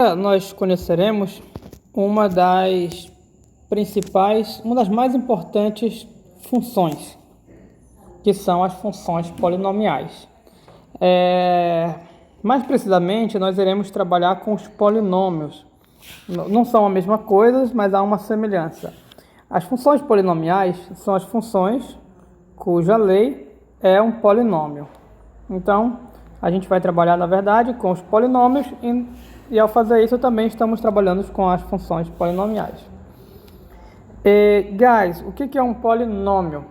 Nós conheceremos uma das principais, uma das mais importantes funções, que são as funções polinomiais. Mais precisamente, nós iremos trabalhar com os polinômios. Não são a mesma coisa, mas há uma semelhança. As funções polinomiais são as funções cuja lei é um polinômio. Então, a gente vai trabalhar, na verdade, com os polinômios e ao fazer isso também estamos trabalhando com as funções polinomiais. Guys, o que é um polinômio?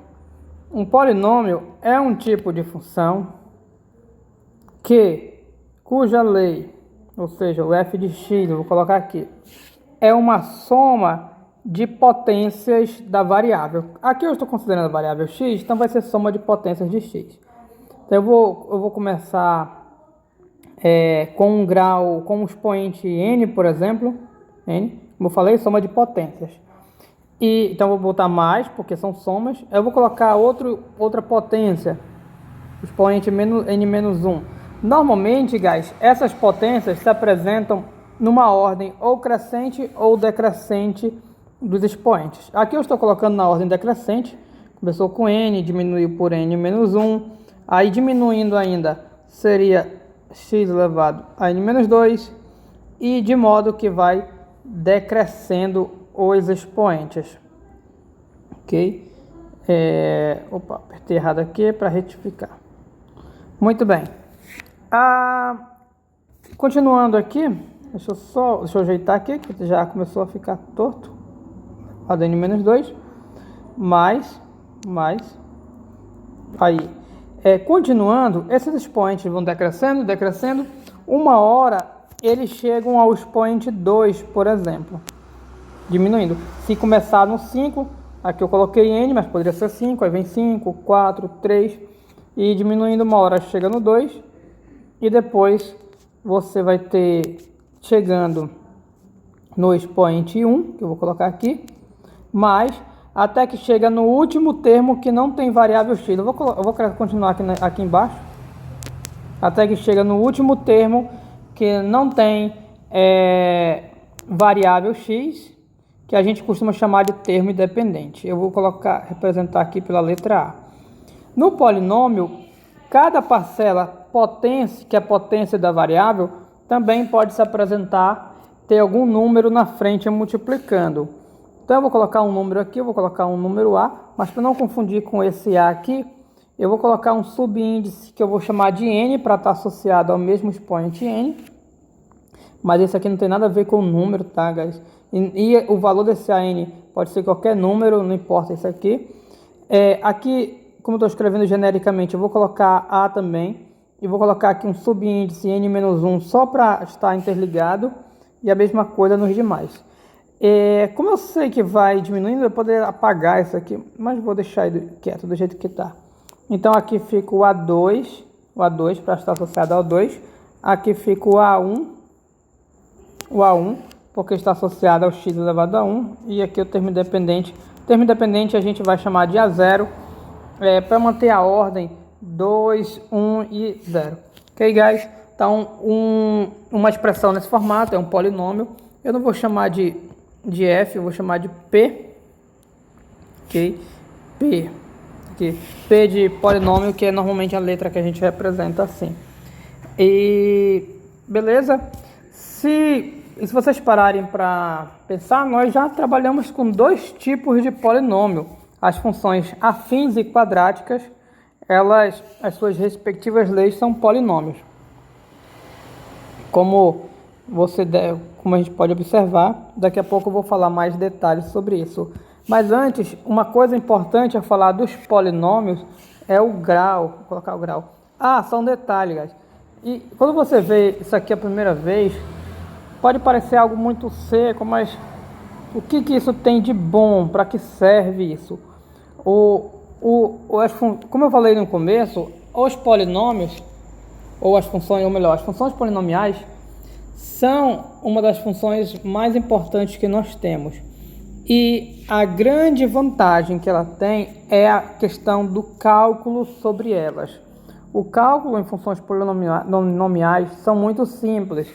Um polinômio é um tipo de função cuja lei, ou seja, o f de x, eu vou colocar aqui, é uma soma de potências da variável. Aqui eu estou considerando a variável x, então vai ser soma de potências de x. Então eu vou começar com um grau, com um expoente n, por exemplo, n, como eu falei, soma de potências. Então eu vou botar mais, porque são somas. Eu vou colocar outra potência, expoente n-1. Normalmente, guys, essas potências se apresentam numa ordem ou crescente ou decrescente dos expoentes. Aqui eu estou colocando na ordem decrescente. Começou com n, diminuiu por n-1, aí diminuindo ainda seria x elevado a n-2, e de modo que vai decrescendo os expoentes. Ok? Apertei errado aqui para retificar. Muito bem. Continuando aqui, deixa eu ajeitar aqui, que já começou a ficar torto. A do n-2, mais, aí. Continuando, esses expoentes vão decrescendo. Uma hora eles chegam ao expoente 2, por exemplo, diminuindo. Se começar no 5, aqui eu coloquei n, mas poderia ser 5, aí vem 5, 4, 3, e diminuindo uma hora chega no 2, e depois você vai ter chegando no expoente 1, que eu vou colocar aqui, mais até que chega no último termo que não tem variável x. Eu vou continuar aqui embaixo. Até que chega no último termo que não tem variável x, que a gente costuma chamar de termo independente. Eu vou representar aqui pela letra A. No polinômio, cada parcela potência, que é a potência da variável, também pode se apresentar, ter algum número na frente multiplicando. Então eu vou colocar um número aqui, eu vou colocar um número A, mas para não confundir com esse A aqui, eu vou colocar um subíndice que eu vou chamar de N para estar associado ao mesmo expoente N. Mas esse aqui não tem nada a ver com o número, tá, guys? E o valor desse AN pode ser qualquer número, não importa isso aqui. Aqui, como eu estou escrevendo genericamente, eu vou colocar A também. E vou colocar aqui um subíndice N-1 só para estar interligado. E a mesma coisa nos demais. Como eu sei que vai diminuindo, eu poderia apagar isso aqui, mas vou deixar ele quieto do jeito que está. Então aqui fica o A2 para estar associado ao 2. Aqui fica o A1, porque está associado ao x elevado a 1. E aqui o termo independente. Termo independente a gente vai chamar de A0, para manter a ordem 2, 1 e 0. Ok, guys? Então, uma expressão nesse formato é um polinômio. Eu não vou chamar de f, eu vou chamar de p. Ok? P. Aqui. P de polinômio, que é normalmente a letra que a gente representa assim. Beleza? Se vocês pararem para pensar, nós já trabalhamos com dois tipos de polinômio. As funções afins e quadráticas, as suas respectivas leis são polinômios. Como a gente pode observar, daqui a pouco eu vou falar mais detalhes sobre isso. Mas antes, uma coisa importante a falar dos polinômios é o grau. Vou colocar o grau. Só um detalhe, guys. E quando você vê isso aqui a primeira vez, pode parecer algo muito seco, mas o que isso tem de bom? Para que serve isso? Como eu falei no começo, os polinômios, ou as funções, ou melhor, as funções polinomiais, são uma das funções mais importantes que nós temos. E a grande vantagem que ela tem é a questão do cálculo sobre elas. O cálculo em funções polinomiais são muito simples.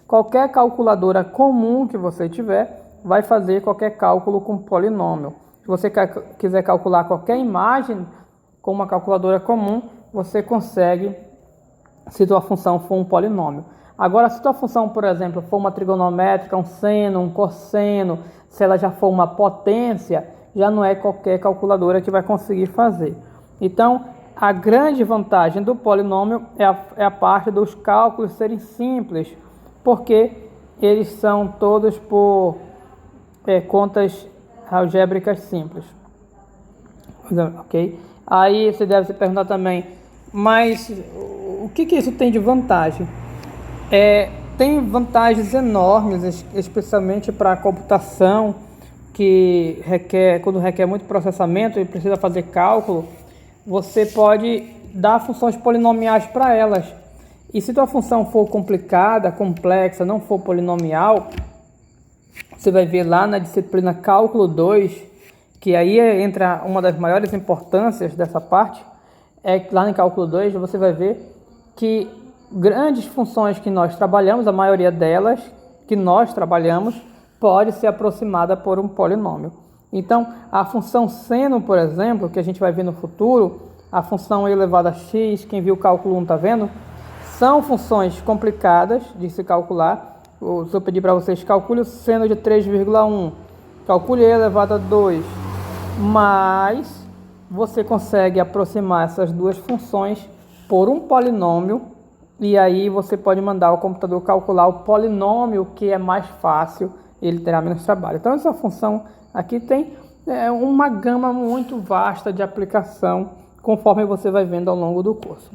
qualquer calculadora comum que você tiver vai fazer qualquer cálculo com polinômio. Se você quiser calcular qualquer imagem com uma calculadora comum, você consegue se tua função for um polinômio. Agora, se tua função, por exemplo, for uma trigonométrica, um seno, um cosseno, se ela já for uma potência, já não é qualquer calculadora que vai conseguir fazer. Então, a grande vantagem do polinômio é a parte dos cálculos serem simples, porque eles são todos por contas algébricas simples. Ok? Aí você deve se perguntar também, mas o que isso tem de vantagem? Tem vantagens enormes, especialmente para a computação, que quando requer muito processamento e precisa fazer cálculo, você pode dar funções polinomiais para elas. E se tua função for complicada, complexa, não for polinomial, você vai ver lá na disciplina Cálculo 2, que aí entra uma das maiores importâncias dessa parte, lá em Cálculo 2 você vai ver que grandes funções que nós trabalhamos, a maioria delas que nós trabalhamos, pode ser aproximada por um polinômio. Então, a função seno, por exemplo, que a gente vai ver no futuro, a função elevada a x, quem viu o cálculo 1 está vendo, são funções complicadas de se calcular. Se eu pedir para vocês, calcule o seno de 3,1, calcule e elevado a 2, mas você consegue aproximar essas duas funções por um polinômio, e aí você pode mandar o computador calcular o polinômio que é mais fácil, ele terá menos trabalho. Então essa função aqui tem uma gama muito vasta de aplicação, conforme você vai vendo ao longo do curso.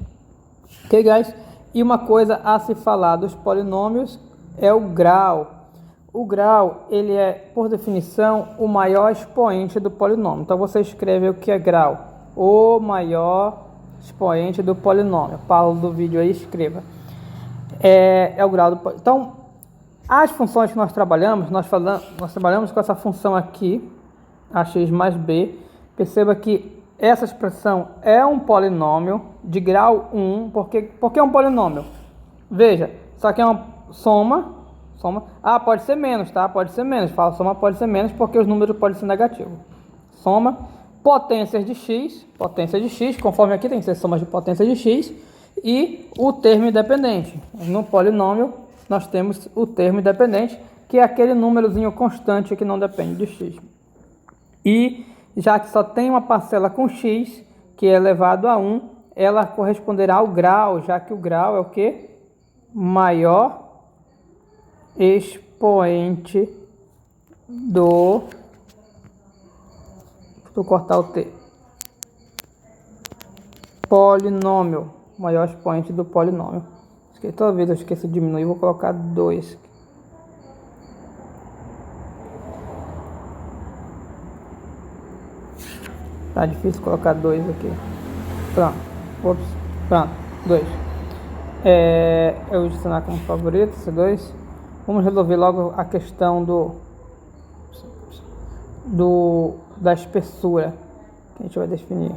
Ok, guys? E uma coisa a se falar dos polinômios é o grau. O grau, ele é, por definição, o maior expoente do polinômio. Então você escreve o que é grau, o maior expoente do polinômio. Paulo do vídeo aí, escreva. É o grau do polinômio. Então, as funções que nós trabalhamos, nós trabalhamos com essa função aqui, ax mais b. Perceba que essa expressão é um polinômio de grau 1. Por que é um polinômio? Veja, isso aqui é uma soma. Pode ser menos, tá? Pode ser menos. Fala soma pode ser menos porque os números podem ser negativos. Soma potências de x, conforme aqui tem que ser somas de potência de x, e o termo independente. No polinômio, nós temos o termo independente, que é aquele númerozinho constante que não depende de x. E já que só tem uma parcela com x, que é elevado a 1, ela corresponderá ao grau, já que o grau é o quê? Maior expoente do... Vou cortar o T. Polinômio. Maior expoente do polinômio. Toda vez eu esqueço de diminuir, vou colocar 2. Tá difícil colocar 2 aqui. Pronto. Pronto. 2. Eu vou adicionar como favorito esse 2. Vamos resolver logo a questão da espessura, que a gente vai definir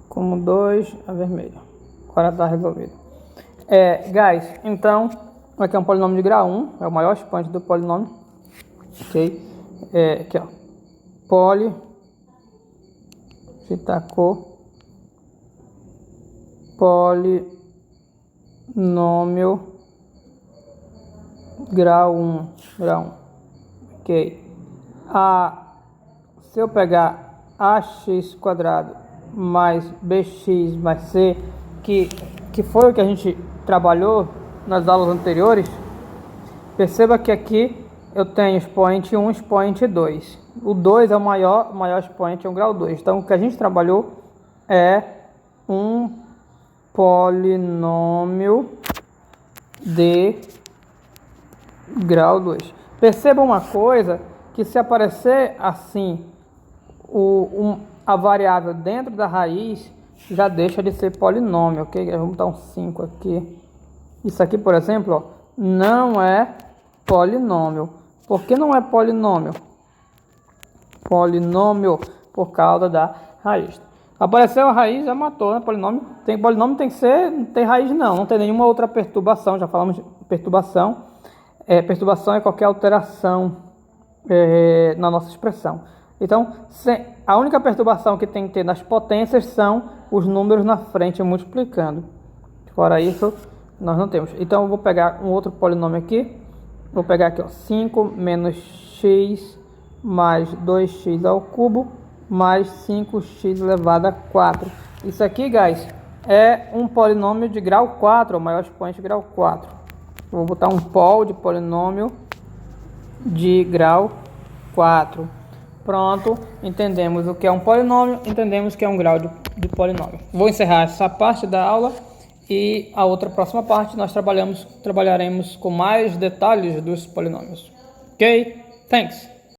como 2 a vermelho. Agora está resolvido. Guys, então, aqui é um polinômio de grau 1, é o maior expoente do polinômio. Ok? Aqui, ó. Polinômio grau 1. Ok. Se eu pegar ax² mais bx mais c, que foi o que a gente trabalhou nas aulas anteriores, perceba que aqui eu tenho expoente 1, expoente 2. O 2 é o maior expoente, é um grau 2. Então, o que a gente trabalhou é um polinômio de grau 2. Perceba uma coisa, que se aparecer assim a variável dentro da raiz, já deixa de ser polinômio, ok? Vamos dar um 5 aqui. Isso aqui, por exemplo, ó, não é polinômio. Por que não é polinômio? Polinômio por causa da raiz. Apareceu a raiz, já matou, né? Polinômio tem que ser, não tem raiz não tem nenhuma outra perturbação, já falamos de perturbação. Perturbação é qualquer alteração na nossa expressão. Então, a única perturbação que tem que ter nas potências são os números na frente multiplicando. Fora isso, nós não temos. Então, eu vou pegar um outro polinômio aqui. Vou pegar aqui, ó, 5 menos x mais 2x ao cubo mais 5x elevado a 4. Isso aqui, guys, é um polinômio de grau 4, o maior expoente de grau 4. Eu vou botar um pol de polinômio de grau 4. Pronto, entendemos o que é um polinômio, entendemos o que é um grau de polinômio. Vou encerrar essa parte da aula e a próxima parte nós trabalharemos com mais detalhes dos polinômios. Ok? Thanks!